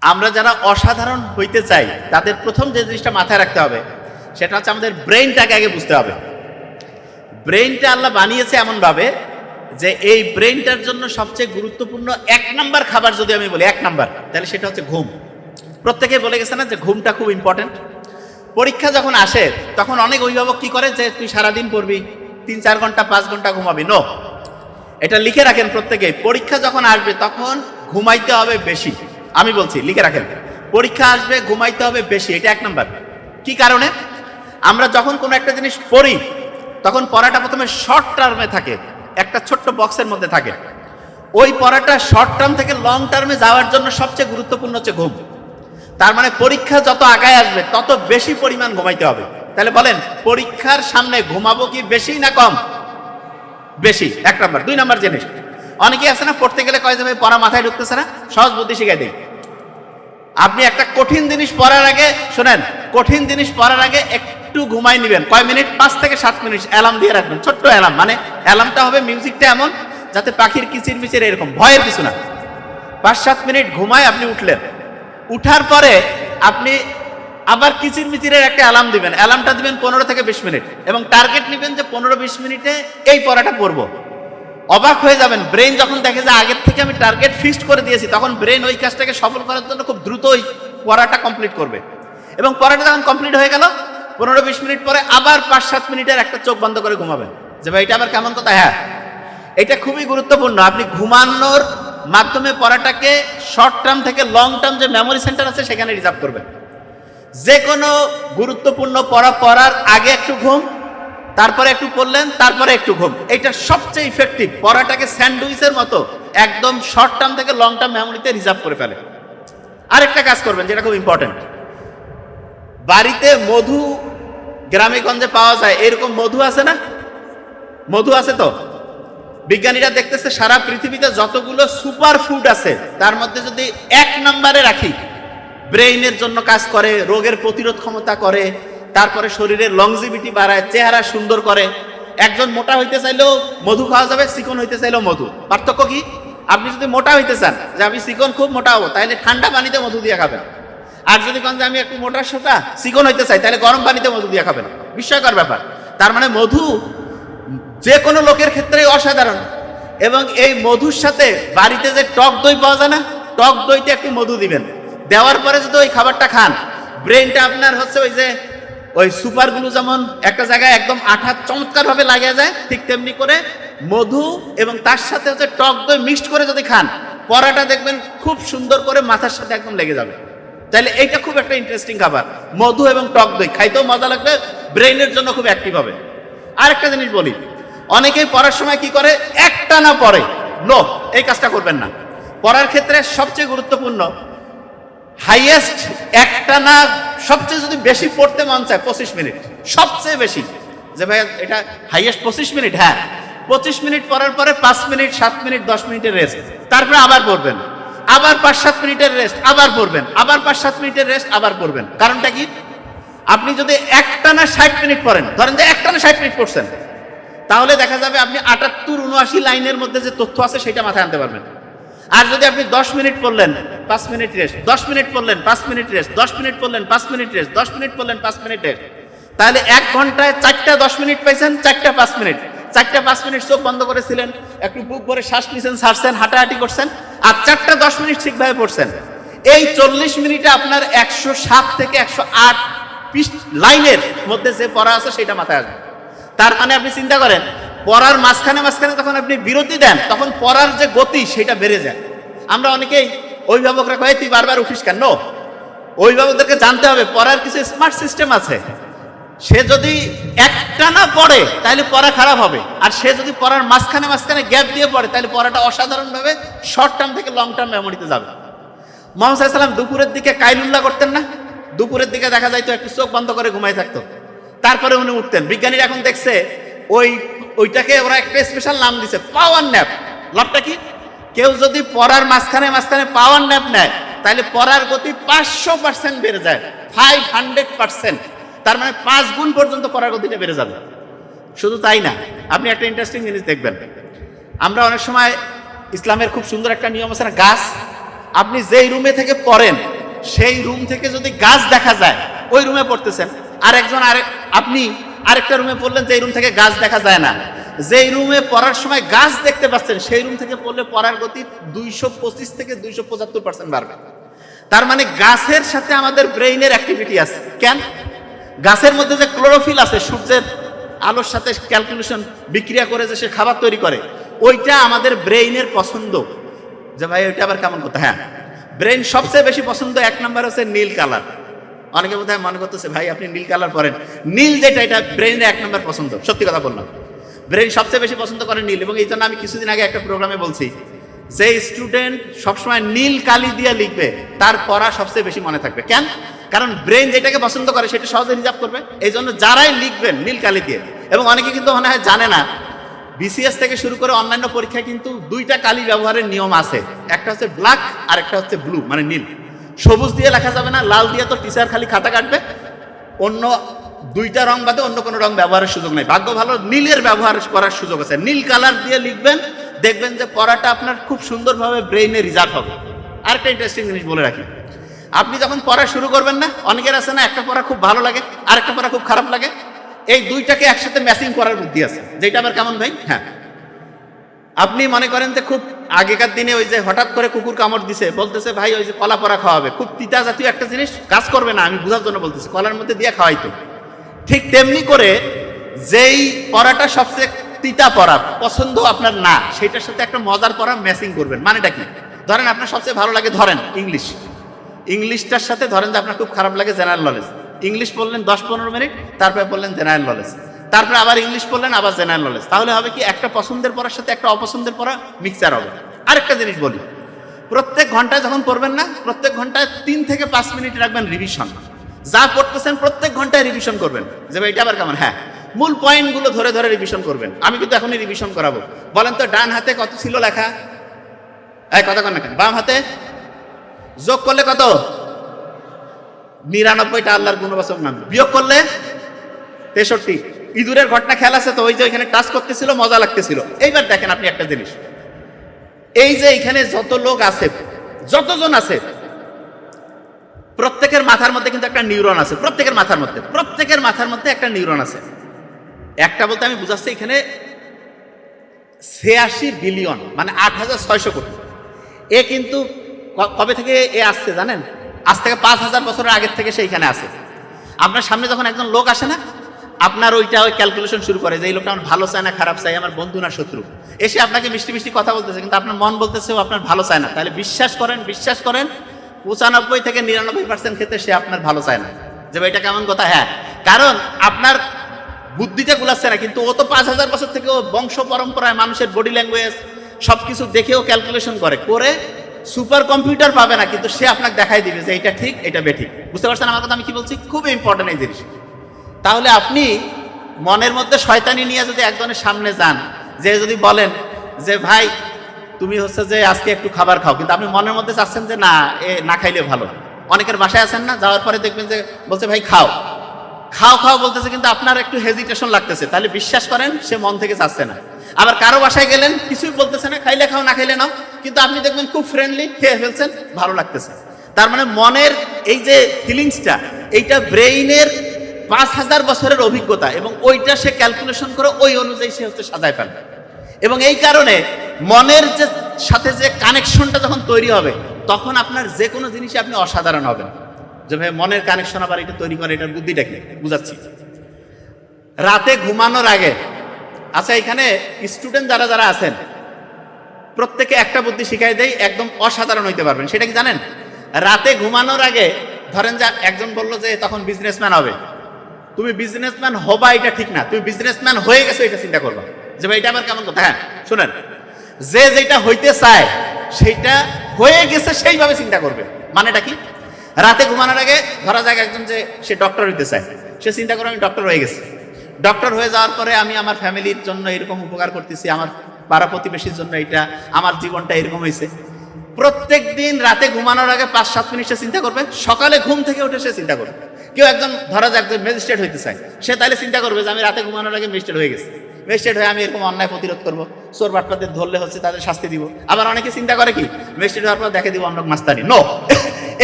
আমরা যারা অসাধারণ হইতে চাই তাদের প্রথম যে জিনিসটা মাথায় রাখতে হবে সেটা হচ্ছে আমাদের ব্রেইনটাকে আগে বুঝতে হবে। ব্রেইনটা আল্লাহ বানিয়েছে এমনভাবে যে এই ব্রেইনটার জন্য সবচেয়ে গুরুত্বপূর্ণ এক নাম্বার খাবার যদি আমি বলি, এক নাম্বার, তাহলে সেটা হচ্ছে ঘুম। প্রত্যেকে বলে গেছে না যে ঘুমটা খুব ইম্পর্টেন্ট। পরীক্ষা যখন আসে তখন অনেক অভিভাবক কি করে যে তুই সারাদিন পড়বি, 3-4 ঘন্টা 5 ঘন্টা ঘুমাবি। নো, এটা লিখে রাখেন প্রত্যেকে, পরীক্ষা যখন আসবে তখন ঘুমাইতে হবে বেশি। আমি বলছি লিখে রাখেন, পরীক্ষা আসবে ঘুমাইতে হবে বেশি, এটা এক নাম্বার। কি কারণে? আমরা যখন কোনো একটা জিনিস পড়ি তখন পড়াটা প্রথমে শর্ট টার্মে থাকে, একটা ছোট্ট বক্সের মধ্যে থাকে। ওই পড়াটা শর্ট টার্ম থেকে লং টার্মে যাওয়ার জন্য সবচেয়ে গুরুত্বপূর্ণ হচ্ছে ঘুম। তার মানে পরীক্ষা যত আগায় আসবে তত বেশি পরিমাণ ঘুমাইতে হবে। তাহলে বলেন পরীক্ষার সামনে ঘুমাবো কি বেশি না কম? বেশি, এক নাম্বার। 2 নাম্বার জিনিস, অনেকেই আছে না পড়তে গেলে কয় যে ভাই পড়া মাথায় ঢুকতেছে না, সহজ বুদ্ধি শিখাই দেই। আপনি একটা কঠিন জিনিস পড়ার আগে, শোনেন, কঠিন জিনিস পড়ার আগে একটু ঘুমাই নেবেন। কয় মিনিট? 5 থেকে 7 মিনিট অ্যালার্ম দিয়ে রাখবেন, ছোট্ট অ্যালার্ম। মানে অ্যালার্মটা হবে, মিউজিকটা এমন যাতে পাখির কিচির মিচির, এরকম ভয়ের কিছু না। 5-7 মিনিট ঘুমায় আপনি উঠলেন, উঠার পরে আপনি আবার কিচির মিচিরের একটা অ্যালার্ম দিবেন। অ্যালার্মটা দিবেন 15 থেকে 20 মিনিট এবং টার্গেট নেবেন যে 15-20 মিনিটে এই পড়াটা পড়বো। অবাক হয়ে যাবেন, ব্রেন যখন দেখে যে আগের থেকে আমি টার্গেট ফিক্সড করে দিয়েছি, তখন ব্রেন ওই কাজটাকে সফল করার জন্য খুব দ্রুত ওই পড়াটা কমপ্লিট করবে। এবং পড়াটা যখন কমপ্লিট হয়ে গেল 15-20 মিনিট পরে আবার 5-7 মিনিটের একটা চোখ বন্ধ করে ঘুমাবেন। যে ভাই এটা আবার কেমন কথা? হ্যাঁ, এটা খুবই গুরুত্বপূর্ণ। আপনি ঘুমানোর মাধ্যমে পড়াটাকে শর্ট টার্ম থেকে লং টার্ম যে মেমোরি সেন্টার আছে সেখানে রিজার্ভ করবেন। যে কোনো গুরুত্বপূর্ণ পড়া পড়ার আগে একটু ঘুম, তারপরে একটু পড়লেন, তারপরে একটু ঘুম। এটা সবচেয়ে ইফেক্টিভ, পড়াটাকে স্যান্ডউইচের মতো একদম শর্ট টার্ম থেকে লং টার্ম মেমোরিতে রিজার্ভ করে ফেলে। আরেকটা কাজ করবেন যেটা খুব ইম্পর্টেন্ট, বাড়িতে মধু গ্রামে গঞ্জে পাওয়া যায়, এরকম মধু আছে না? মধু আছে তো? বিজ্ঞানীরা দেখতেছে সারা পৃথিবীতে যতগুলো সুপার ফুড আছে তার মধ্যে যদি 1 নম্বরে রাখি, ব্রেইনের জন্য কাজ করে, রোগের প্রতিরোধ ক্ষমতা করে, তারপরে শরীরের লংজিভিটি বাড়ায়, চেহারা সুন্দর করে। একজন মোটা হইতে চাইলেও মধু খাওয়া যাবে, চিকন হইতে চাইলেও মধু। পার্থক্য কি? আপনি যদি মোটা হইতে চান যে আমি চিকন খুব মোটা হবো, তাহলে ঠান্ডা পানিতে মধু দিয়ে খাবেন। আর যদি কোন যে আমি একটু মোটা সোটা চিকন হইতে চাই, তাহলে গরম পানিতে মধু দিয়ে খাবেন। বিস্ময়কর ব্যাপার। তার মানে মধু যে কোনো লোকের ক্ষেত্রে অসাধারণ। এবং এই মধুর সাথে বাড়িতে যে টক দই পাওয়া যায় না, টক দইতে একটু মধু দিবেন, দেওয়ার পরে যদি ওই খাবারটা খান, ব্রেনটা আপনার হচ্ছে ওই যে ওই সুপারগুলো যেমন একটা জায়গায় একদম আঠা চমৎকার ভাবে লাগিয়ে যায়, ঠিক তেমনি করে মধু এবং তার সাথে হচ্ছে টক দই মিক্সড করে যদি খান, পরাটা দেখবেন খুব সুন্দর করে মাথার সাথে একদম লেগে যাবে। তাহলে এইটা খুব একটা ইন্টারেস্টিং খাবার, মধু এবং টক দই। খাইতেও মজা লাগবে, ব্রেইনের জন্য খুব অ্যাক্টিভ হবে। আরেকটা জিনিস বলি, অনেকেই পড়ার সময় কি করে, একটানা পড়ে। নো, এই কাজটা করবেন না। পড়ার ক্ষেত্রে সবচেয়ে গুরুত্বপূর্ণ, হাইয়েস্ট একটানা সবচেয়ে যদি বেশি পড়তে মন চায় 25 মিনিট, সবচেয়ে বেশি। যে ভাই এটা হাইয়েস্ট 25 মিনিট, হ্যাঁ, 25 মিনিট পড়ার পরে 5 মিনিট 7 মিনিট 10 মিনিটের রেস্ট, তারপরে আবার পড়বেন, আবার 5-7 মিনিটের রেস্ট, আবার পড়বেন, আবার 5-7 মিনিটের রেস্ট, আবার পড়বেন। কারণটা কি? আপনি যদি একটানা 60 মিনিট পড়েন, ধরেন যে একটানা 60 মিনিট পড়ছেন, তাহলে দেখা যাবে আপনি 78-79 লাইনের মধ্যে যে তথ্য আছে সেটা মাথায় আনতে পারবেন। আর যদি আপনি 10 মিনিট পড়লেন 5 মিনিট রেস্ট, 10 মিনিট পড়লেন 5 মিনিট রেস্ট, 10 মিনিট পড়লেন 5 মিনিট রেস্ট, 10 মিনিট পড়লেন 5 মিনিট রেস্ট, তাহলে 1 ঘন্টায় 4টা 10 মিনিট পাইছেন, 4টা 5 মিনিট। 4টা 5 মিনিট চোখ বন্ধ করেছিলেন, একটু বুক ভরে শ্বাস নিছেন, ছাড়ছেন, হাঁটাহাঁটি করছেন, আর 4টা 10 মিনিট ঠিকভাবে পড়ছেন। এই 40 মিনিটে আপনার 107 থেকে 108 লাইনের মধ্যে যে পড়া আছে সেটা মাথায় আসবে। তার মানে আপনি চিন্তা করেন, পড়ার মাঝখানে মাঝখানে যখন আপনি বিরতি দেন তখন পড়ার যে গতি সেটা বেড়ে যায়। আমরা অনেকেই অভিভাবকরা কয় তুই বারবার উঠিস কেন? অভিভাবকদেরকে জানতে হবে পড়ার কিছু স্মার্ট সিস্টেম আছে। সে যদি একটানা পড়ে তাহলে পড়া খারাপ হবে, আর সে যদি পড়ার মাঝখানে মাঝখানে গ্যাপ দিয়ে পড়ে তাহলে পড়াটা অসাধারণভাবে শর্ট টার্ম থেকে লং টার্ম মেমোরিতে যাবে। মুহাম্মদ সাল্লাল্লাহু আলাইহি ওয়াসাল্লাম দুপুরের দিকে কাইলুল্লাহ করতেন না? দুপুরের দিকে দেখা যাইতো একটু চোখ বন্ধ করে ঘুমাই থাকতো, তারপরে উনি উঠতেন। বিজ্ঞানীরা এখন দেখছে ওইটাকে ওরা একটা স্পেশাল নাম দিছে, পাওয়ার ন্যাপ। লাভটা কি? কেউ যদি পড়ার মাঝখানে মাঝখানে পাওয়ার ন্যাপ নেয় তাহলে পড়ার গতি 500% বেড়ে যায়, 500%। তার মানে 5 গুণ পর্যন্ত পড়ার গতিটা বেড়ে যাবে। শুধু তাই না, আপনি একটা ইন্টারেস্টিং জিনিস দেখবেন, আমরা অনেক সময় ইসলামের খুব সুন্দর একটা নিয়ম আছে না, গাছ আপনি যেই রুমে থেকে পড়েন সেই রুম থেকে যদি গাছ দেখা যায় ওই রুমে পড়তেছেন, আর একজন আপনি আরেকটা রুমে পড়লেন যে রুম থেকে গাছ দেখা যায় না, যেই রুমে পড়ার সময় গাছ দেখতে পাচ্ছেন সেই রুম থেকে পড়লে পড়ার গতি 225 থেকে 275% বাড়বে। তার মানে গাছের সাথে আমাদের ব্রেইনের অ্যাক্টিভিটি আছে। কেন? গাছের মধ্যে যে ক্লোরোফিল আছে, সূর্যের আলোর সাথে ক্যালকুলেশন বিক্রিয়া করে যে সে খাবার তৈরি করে, ওইটা আমাদের ব্রেইনের পছন্দ। যে ভাই ওইটা আবার কেমন কথা? হ্যাঁ, ব্রেইন সবচেয়ে বেশি পছন্দ 1 নম্বর হচ্ছে নীল কালার। অনেকে বোধহয় মনে করতেছে ভাই আপনি নীল কালার পরেন, নীল যেটা এটা ব্রেইনের 1 নম্বর পছন্দ। সত্যি কথা বললাম, ব্রেইন সবচেয়ে বেশি পছন্দ করে নীল। এবং এই জন্য আমি কিছুদিন আগে একটা প্রোগ্রামে বলছি যে স্টুডেন্ট সবসময় নীল কালি দিয়ে লিখবে তার পড়া সবচেয়ে বেশি মনে থাকবে। কেন? কারণ ব্রেইন যেটাকে পছন্দ করে সেটা সহজে রিজার্ভ করবে। এই জন্য যারাই লিখবেন নীল কালি দিয়ে, এবং অনেকে কিন্তু মনে হয় জানে না, বিসিএস থেকে শুরু করে অন্যান্য পরীক্ষায় কিন্তু 2টা কালি ব্যবহারের নিয়ম আছে। একটা হচ্ছে ব্ল্যাক আর একটা হচ্ছে ব্লু, মানে নীল। সবুজ দিয়ে লেখা যাবে না, লাল দিয়ে তো টিচার খালি খাতা কাটবে, অন্য 2টা রং বাদে অন্য কোনো রং ব্যবহারের সুযোগ নেই। ভাগ্য ভালো নীলের ব্যবহার করার সুযোগ আছে। নীল কালার দিয়ে লিখবেন, দেখবেন যে পড়াটা আপনার খুব সুন্দরভাবে ব্রেইনে রিজার্ভ হবে। আরেকটা ইন্টারেস্টিং জিনিস বলে রাখি, আপনি যখন পড়া শুরু করবেন না, অনেকের আছে না একটা পড়া খুব ভালো লাগে আর একটা পড়া খুব খারাপ লাগে, এই 2টাকে একসাথে ম্যাচিং করার বুদ্ধি আছে। যেটা আবার কেমন ভাই? হ্যাঁ, আপনি মনে করেন যে খুব আগেকার দিনে ওই যে হঠাৎ করে কুকুর কামড় দিছে, বলতেছে ভাই ওই যে কলা পড়া খাওয়াবে, খুব তিতা জাতীয় একটা জিনিস, কাজ করবে না, আমি বোঝার জন্য বলতেছি, কলার মধ্যে দিয়ে খাওয়াইতো। ঠিক তেমনি করে যেই পড়াটা সবচেয়ে তিতা পড়া পছন্দ আপনার না, সেটার সাথে একটা মজার পড়া ম্যাচিং করবেন। মানেটা কি? ধরেন আপনার সবচেয়ে ভালো লাগে ধরেন ইংলিশটার সাথে ধরেন যে আপনার খুব খারাপ লাগে জেনারেল নলেজ। ইংলিশ পড়লেন 10-15 মিনিট, তারপরে পড়লেন জেনারেল নলেজ, তারপরে আবার ইংলিশ পড়লেন, আবার জেনারেল নলেজ। তাহলে হবে কি, একটা পছন্দের পড়ার সাথে একটা অপছন্দের পড়া মিক্সচার হবে। আরেকটা জিনিস বলি, প্রত্যেক ঘন্টায় যখন পড়বেন না, প্রত্যেক ঘন্টায় 3 থেকে 5 মিনিট রাখবেন রিভিশন। যা পড়তেছেন প্রত্যেক ঘন্টায় রিভিশন করবেন। যে ভাই এটা আবার কেমন? হ্যাঁ, মূল পয়েন্টগুলো ধরে ধরে রিভিশন করবেন। আমি কিন্তু এখনই রিভিশন করাবো। বলেন তো, ডান হাতে কত ছিল লেখা? কথা কন না কেন? বাম হাতে যোগ করলে কত? 99টা আল্লাহর গুণবাচক নাম। বিয়োগ করলে 63। ইঁদুরের ঘটনা খেয়াল আছে তো? ওই যে ওইখানে টাচ করতেছিল, মজা লাগতেছিল। এইবার দেখেন আপনি একটা জিনিস, এই যে এখানে যত লোক আছে, যতজন আছে, প্রত্যেকের মাথার মধ্যে কিন্তু একটা নিউরন আছে। প্রত্যেকের মাথার মধ্যে একটা নিউরন আছে। একটা বলতে আমি বুঝাচ্ছি, এখানে 86 বিলিয়ন, মানে 8600 কোটি। এ কিন্তু কবে থেকে এ আসছে জানেন? আজ থেকে 5000 বছরের আগের থেকে সেইখানে আছে। আপনার সামনে যখন একজন লোক আসে না, আপনার ওই ক্যালকুলেশন শুরু করে যে এই লোকটা আমার ভালো চায় না খারাপ চাই, আমার বন্ধু না শত্রু। এসে আপনাকে মিষ্টি মিষ্টি কথা বলতেছে, কিন্তু আপনার মন বলতেছে ও আপনার ভালো চায় না। তাহলে বিশ্বাস করেন 95 থেকে 99% ক্ষেত্রে সে আপনার ভালো চায় না। যে এটা কেমন কথা? হ্যাঁ, কারণ আপনার বুদ্ধিটা গুলাচ্ছে না, কিন্তু ও তো 5000 বছর থেকে ও বংশ পরম্পরায় মানুষের বডি ল্যাঙ্গুয়েজ সবকিছু দেখেও ক্যালকুলেশন করে সুপার কম্পিউটার পাবে না, কিন্তু সে আপনাকে দেখাই দিবে যে এটা ঠিক, এটা বেঠিক। বুঝতে পারছেন আমার কথা আমি কি বলছি? খুব ইম্পর্টেন্ট এই জিনিস। তাহলে আপনি মনের মধ্যে শয়তানি নিয়ে যদি একজনের সামনে যান, যে যদি বলেন যে ভাই তুমি হচ্ছে যে আজকে একটু খাবার খাও, কিন্তু আপনি মনের মধ্যে চাচ্ছেন যে না, না খাইলে ভালো। অনেকের বাসায় আছেন না, যাওয়ার পরে দেখবেন যে বলছে ভাই খাও বলতেছে, কিন্তু আপনার একটু হেজিটেশন লাগতেছে। তাহলে বিশ্বাস করেন সে মন থেকে চাচ্ছে না। আবার কারো বাসায় গেলেন, কিছুই বলতেছে না, খাইলে খাও না খাইলে নাও, কিন্তু আপনি দেখবেন খুব ফ্রেন্ডলি খেয়ে ফেলছেন, ভালো লাগতেছে। তার মানে মনের এই যে ফিলিংসটা, এইটা ব্রেইনের 5000 বছরের অভিজ্ঞতা, এবং ওইটা সে ক্যালকুলেশন করে ওই অনুযায়ী সে হচ্ছে সাজায় ফেলবে। এবং এই কারণে মনের যে সাথে যে কানেকশনটা যখন তৈরি হবে, তখন আপনার যে কোনো জিনিসে আপনি অসাধারণ হবেন। যে ভাই মনের কানেকশন আবার এটা তৈরি করে, এটার বুদ্ধিটা কি বুঝাচ্ছি। রাতে ঘুমানোর আগে, আচ্ছা এখানে স্টুডেন্ট যারা আছেন প্রত্যেকে একটা বুদ্ধি শিখাই দেয়, একদম অসাধারণ হইতে পারবেন। সেটা কি জানেন? রাতে ঘুমানোর আগে, ধরেন যে একজন বললো যে তখন বিজনেসম্যান হবে, তুমি বিজনেসম্যান হবা এটা ঠিক না, তুমি বিজনেসম্যান হয়ে গেছো এটা চিন্তা করবা। যে ভাই এটা আবার কেমন কথা? হ্যাঁ শুনেন, যে যেটা হইতে চায় সেইটা হয়ে গেছে সেইভাবে চিন্তা করবে। মানেটা কি? রাতে ঘুমানোর আগে ধরা যাক একজন যে সে ডক্টর হইতে চায়, সে চিন্তা করে আমি ডক্টর হয়ে গেছি। ডক্টর হয়ে যাওয়ার পরে আমি আমার ফ্যামিলির জন্য এরকম উপকার করতেছি, আমার পাড়া প্রতিবেশীর জন্য এটা, আমার জীবনটা এরকম হয়েছে। প্রত্যেক দিন রাতে ঘুমানোর আগে 5-7 মিনিট সে চিন্তা করবে, সকালে ঘুম থেকে উঠে সে চিন্তা করবে। কেউ একজন ধরা যাক যে ম্যাজিস্ট্রেট হইতে চায়, সে তাহলে চিন্তা করবে যে আমি রাতে ঘুমানোর আগে ম্যাজিস্ট্রেট হয়ে গেছি। ম্যাজিস্ট্রেট হয়ে আমি এরকম অন্যায় প্রতিরোধ করবো, চোর বাটপাদের ধরলে হচ্ছে তাদের শাস্তি দিব। আবার অনেকে চিন্তা করে কি ম্যাজিস্ট্রেট হওয়ার পর দেখে দিব আমরা মাস্তানি। নো,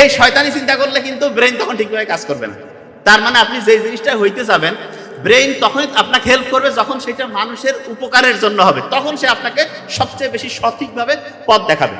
এই শয়তানি চিন্তা করলে কিন্তু ব্রেন তখন ঠিকভাবে কাজ করবে না। তার মানে আপনি যে জিনিসটা হইতে যাবেন, ব্রেইন তখনই আপনাকে হেল্প করবে যখন সেটা মানুষের উপকারের জন্য হবে, তখন সে আপনাকে সবচেয়ে বেশি সঠিকভাবে পথ দেখাবে।